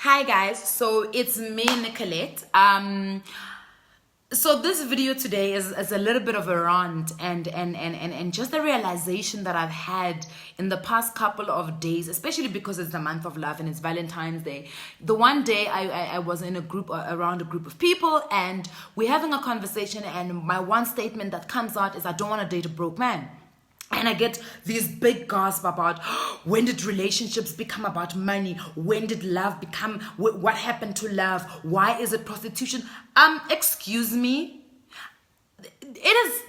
Hi guys, so it's me, Nicolette. So this video today is a little bit of a rant and just a realization that I've had in the past couple of days, especially because it's the month of love and it's Valentine's Day. The one day I was in a group, around a group of people, and we're having a conversation, and my one statement that comes out is, I don't want to date a broke man. And I get these big gasps about, when did relationships become about money? When did love become, what happened to love? Why is it prostitution? Excuse me.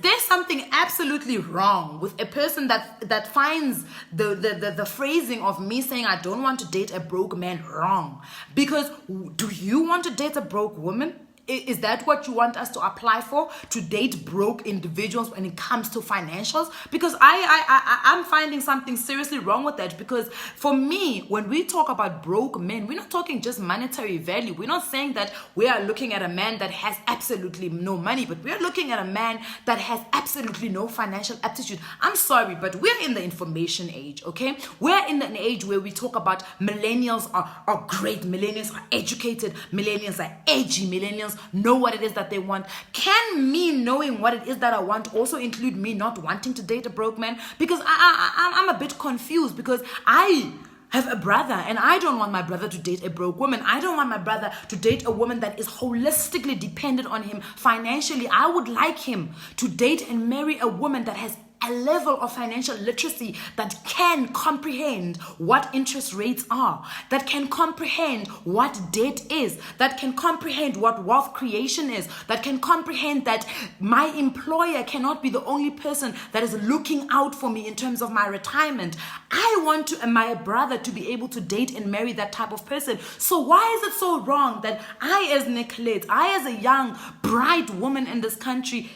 There's something absolutely wrong with a person that finds the phrasing of me saying I don't want to date a broke man wrong. Because do you want to date a broke woman? Is that what you want us to apply for? To date broke individuals when it comes to financials? Because I'm finding something seriously wrong with that. Because for me, when we talk about broke men, we're not talking just monetary value. We're not saying that we are looking at a man that has absolutely no money, but we're looking at a man that has absolutely no financial aptitude. I'm sorry, but we're in the information age, okay? We're in an age where we talk about millennials are great, millennials are educated, millennials are edgy, millennials know what it is that they want. Can me knowing what it is that I want also include me not wanting to date a broke man? Because I'm a bit confused, because I have a brother and I don't want my brother to date a broke woman. I don't want my brother to date a woman that is holistically dependent on him financially. I would like him to date and marry a woman that has a level of financial literacy, that can comprehend what interest rates are, that can comprehend what debt is, that can comprehend what wealth creation is, that can comprehend that my employer cannot be the only person that is looking out for me in terms of my retirement. I want my brother to be able to date and marry that type of person. So why is it so wrong that I, as Nicolette, I as a young, bright woman in this country,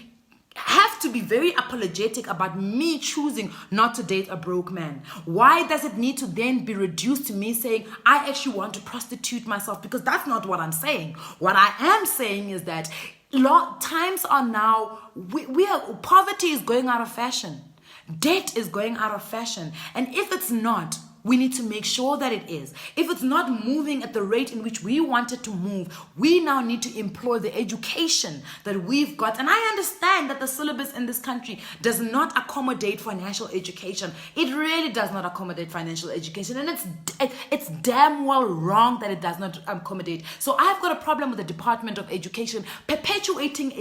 have to be very apologetic about me choosing not to date a broke man? Why does it need to then be reduced to me saying I actually want to prostitute myself? Because that's not what I'm saying. What I am saying is that times are now, poverty is going out of fashion. Debt is going out of fashion. And if it's not, we need to make sure that it is. If it's not moving at the rate in which we want it to move, we now need to employ the education that we've got. And I understand that the syllabus in this country does not accommodate financial education. It really does not accommodate financial education. And it's damn well wrong that it does not accommodate. So I've got a problem with the Department of Education perpetuating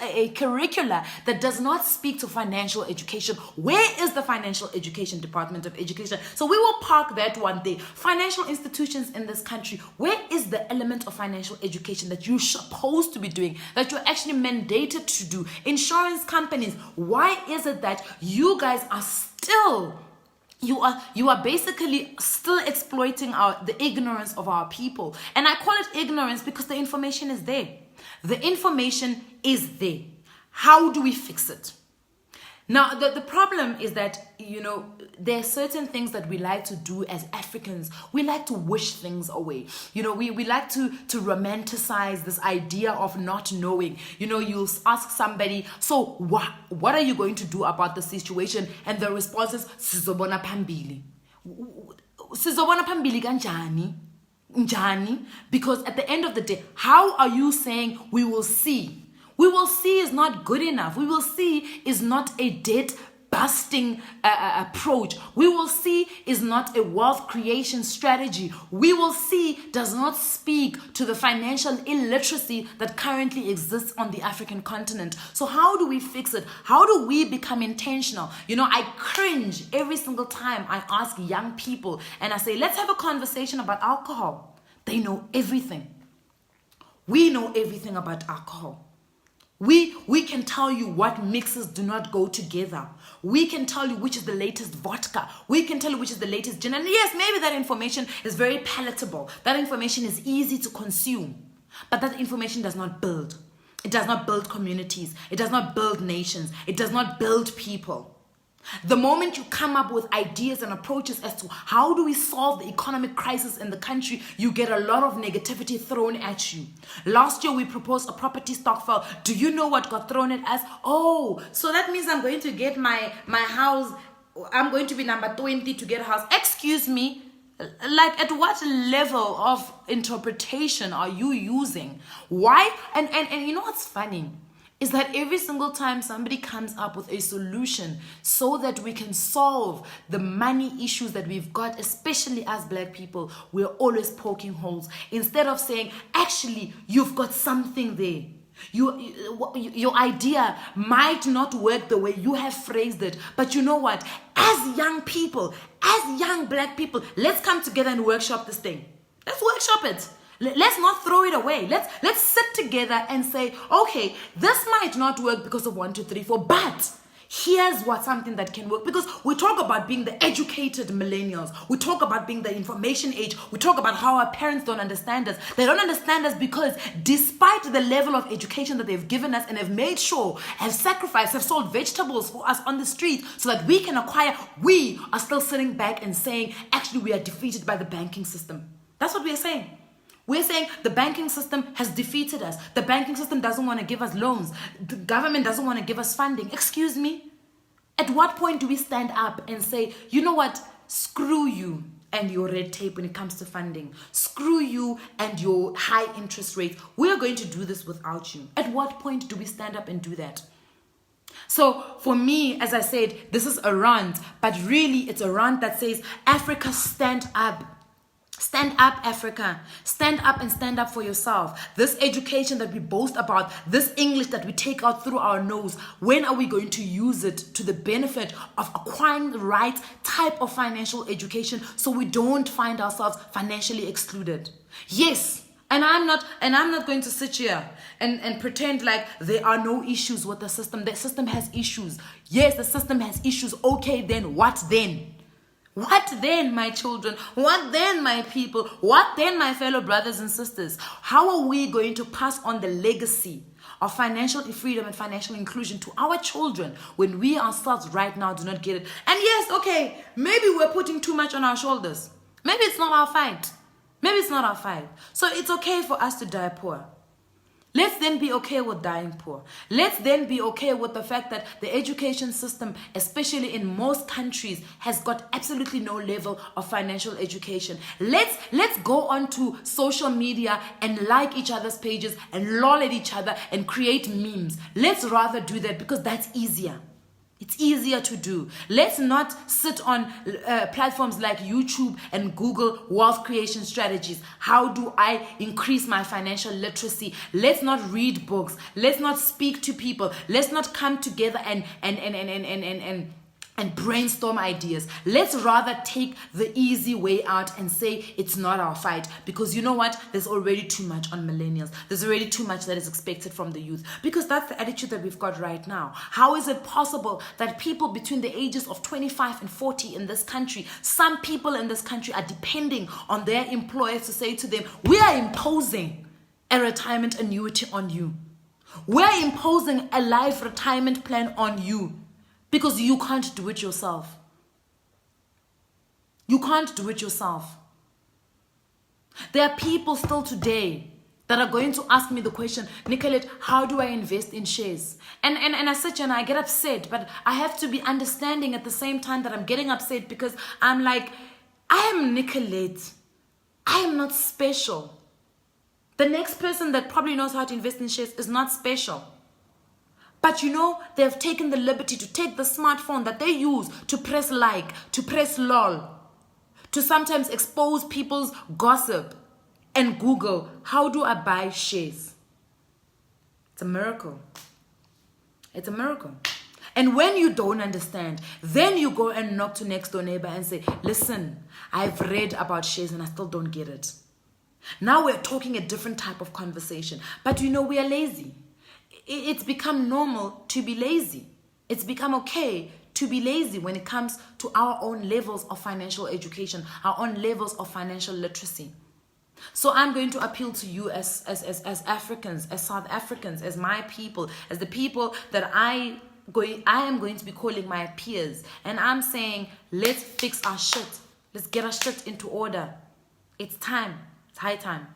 a curricula that does not speak to financial education. Where is the Financial Education Department of Education? So we will park that one day. Financial institutions in this country, where is the element of financial education that you're supposed to be doing, that you're actually mandated to do? Insurance companies, why is it that you guys are still, you are basically still exploiting the ignorance of our people? And I call it ignorance because the information is there. The information is there. How do we fix it? Now, the problem is that, there are certain things that we like to do as Africans. We like to wish things away. We like to romanticize this idea of not knowing. You'll ask somebody, so what are you going to do about the situation? And the response is, sizobona phambili. Sizobona phambili kanjani? Njani? Because at the end of the day, how are you saying we will see? We will see is not good enough. We will see is not a debt-busting approach. We will see is not a wealth creation strategy. We will see does not speak to the financial illiteracy that currently exists on the African continent. So how do we fix it? How do we become intentional? I cringe every single time I ask young people and I say, let's have a conversation about alcohol. They know everything. We know everything about alcohol. We can tell you what mixes do not go together. We can tell you which is the latest vodka. We can tell you which is the latest gin. And yes, maybe that information is very palatable. That information is easy to consume. But that information does not build. It does not build communities. It does not build nations. It does not build people. The moment you come up with ideas and approaches as to how do we solve the economic crisis in the country, you get a lot of negativity thrown at you. Last year, we proposed a property stokvel. Do you know what got thrown at us? Oh, so that means I'm going to get my house, I'm going to be number 20 to get a house. Excuse me, Like, at what level of interpretation are you using? Why? And you know what's funny? Is that every single time somebody comes up with a solution so that we can solve the money issues that we've got, especially as Black people, we're always poking holes. Instead of saying, actually, you've got something there. Your idea might not work the way you have phrased it, but you know what? As young people, as young Black people, let's come together and workshop this thing. Let's workshop it. Let's not throw it away. Let's sit together and say, okay, this might not work because of 1, 2, 3, 4, but here's what something that can work. Because we talk about being the educated millennials. We talk about being the information age. We talk about how our parents don't understand us. They don't understand us because despite the level of education that they've given us and have made sure, have sacrificed, have sold vegetables for us on the street so that we can acquire, we are still sitting back and saying, actually, we are defeated by the banking system. That's what we are saying. We're saying the banking system has defeated us. The banking system doesn't want to give us loans. The government doesn't want to give us funding. Excuse me? At what point do we stand up and say, you know what? Screw you and your red tape when it comes to funding. Screw you and your high interest rates. We're going to do this without you. At what point do we stand up and do that? So for me, as I said, this is a rant, but really it's a rant that says, Africa, stand up. Stand up, Africa. Stand up and stand up for yourself. This education that we boast about, this English that we take out through our nose, when are we going to use it to the benefit of acquiring the right type of financial education so we don't find ourselves financially excluded? Yes. And I'm not going to sit here and pretend like there are no issues with the system. The system has issues. Yes, the system has issues. Okay, then what then? What then, my children? What then, my people? What then, my fellow brothers and sisters? How are we going to pass on the legacy of financial freedom and financial inclusion to our children when we ourselves right now do not get it? And yes, okay, maybe we're putting too much on our shoulders. Maybe it's not our fight. Maybe it's not our fight. So it's okay for us to die poor. Let's then be okay with dying poor. Let's then be okay with the fact that the education system, especially in most countries, has got absolutely no level of financial education. Let's go onto social media and like each other's pages and lol at each other and create memes. Let's rather do that because that's easier. It's easier to do. Let's not sit on platforms like YouTube and Google wealth creation strategies. How do I increase my financial literacy? Let's not read books. Let's not speak to people. Let's not come together and brainstorm ideas. Let's rather take the easy way out and say it's not our fight, because you know what? There's already too much on millennials. There's already too much that is expected from the youth, because that's the attitude that we've got right now. How is it possible that people between the ages of 25 and 40 in this country, some people in this country are depending on their employers to say to them, we are imposing a retirement annuity on you. We're imposing a life retirement plan on you. Because you can't do it yourself. You can't do it yourself. There are people still today that are going to ask me the question, Nicolette, how do I invest in shares? And I sit here and I get upset, but I have to be understanding at the same time that I'm getting upset, because I'm like, I am Nicolette. I am not special. The next person that probably knows how to invest in shares is not special. But you know, they've taken the liberty to take the smartphone that they use to press like, to press lol, to sometimes expose people's gossip and Google, how do I buy shares? It's a miracle. It's a miracle. And when you don't understand, then you go and knock to next door neighbor and say, listen, I've read about shares and I still don't get it. Now we're talking a different type of conversation. But you know, we are lazy. It's become normal to be lazy. It's become okay to be lazy when it comes to our own levels of financial education, our own levels of financial literacy. So I'm going to appeal to you as Africans, as South Africans, as my people, as the people that I am going to be calling my peers. And I'm saying, let's fix our shit. Let's get our shit into order. It's time. It's high time.